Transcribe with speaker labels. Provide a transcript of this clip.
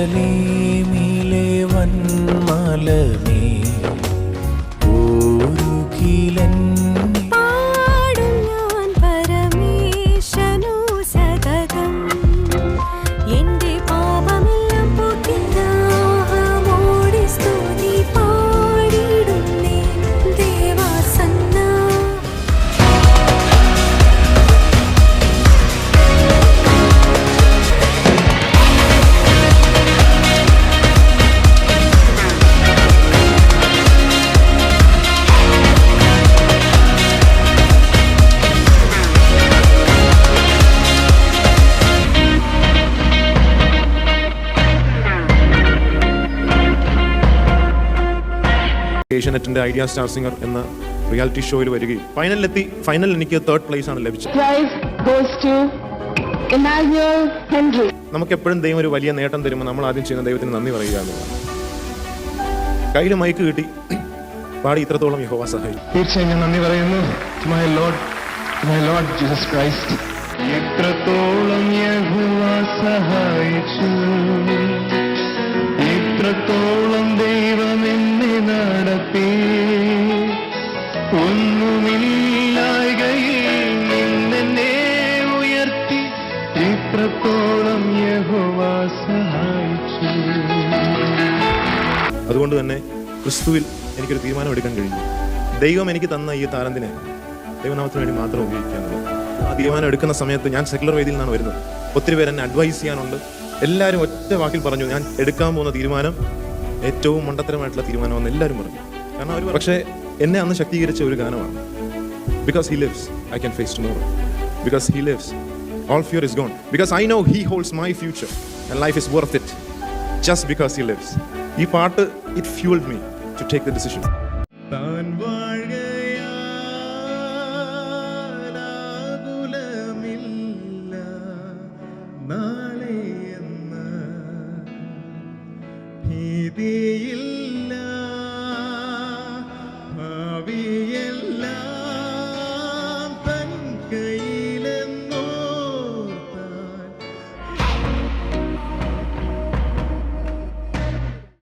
Speaker 1: യെരൂശലേമിലെ വന്മലമേ ഓരുകിലെന്നെ
Speaker 2: പാടും ഞാൻ പരമേശനു സതതം. എന്റെ പാപമെല്ലാം പോക്കി ദാഹമോടെ സ്തുതി പാടിടുന്നേ ദേവാസന്ന.
Speaker 3: ഏഷ്യാനെറ്റിന്റെ ഐഡിയ സ്റ്റാർ സിംഗർ എന്ന റിയാലിറ്റി ഷോയിൽ വരികയും ഫൈനൽ എനിക്ക് 3rd പ്ലേസ് ആണ് ലഭിച്ചത്.
Speaker 4: Prize goes to Emmanuel Henry.
Speaker 3: നമുക്കെപ്പോഴും ദൈവം ഒരു വലിയ നേട്ടം തരുമ്പോൾ നമ്മൾ ആദ്യം ചെയ്യുന്ന ദൈവത്തിന് നന്ദി പറയുക എന്നുള്ളതാണ്. കയ്യിൽ മൈക്ക് കിട്ടി പാടി ഇത്രത്തോളം യഹോവ സഹായിച്ചു.
Speaker 5: തീർച്ചയായും ഞാൻ നന്ദി പറയുന്നു. My Lord Jesus Christ. ഇത്രത്തോളം യഹോവ സഹായിച്ചു, ഇത്രത്തോളം ദൈവം എന്നെ നടത്തി. ഒന്നുമില്ലായ്കയിൽ നിന്നെന്നെ ഉയർത്തി, ഇത്രത്തോളം യഹോവ സഹായിച്ചു.
Speaker 3: അതുകൊണ്ട് തന്നെ ക്രിസ്തുവിൽ എനിക്കൊരു തീരുമാനം എടുക്കാൻ കഴിഞ്ഞു. ദൈവം എനിക്ക് തന്ന ഈ താലന്തിനെ ദൈവനാമത്തിന് വേണ്ടി മാത്രം ഉപയോഗിക്കാനുള്ളത്. ആ തീരുമാനം എടുക്കുന്ന സമയത്ത് ഞാൻ സെക്കുലർ വേദിയിൽ നിന്നാണ് വരുന്നത്. ഒത്തിരി പേര് എന്നെ അഡ്വൈസ് ചെയ്യാനുണ്ട്. എല്ലാവരും ഒറ്റ വാക്കിൽ പറഞ്ഞു ഞാൻ എടുക്കാൻ പോകുന്ന തീരുമാനം ഏറ്റവും മണ്ടത്തരമായിട്ടുള്ള തീരുമാനമെന്ന് എല്ലാവരും പറഞ്ഞു. കാരണം അവർ പക്ഷേ എന്നെ അന്ന് ശക്തീകരിച്ച ഒരു ഗാനമാണ്. Because he lives I can face tomorrow. Because he lives all fear is gone. Because I know he holds my future and life is worth it just because he lives. ഈ പാട്ട് it fuelled me to take the decision.
Speaker 5: താൻ വാഴുകയാകുലമില്ല നാളെ എന്ന ഭീതിയിൽ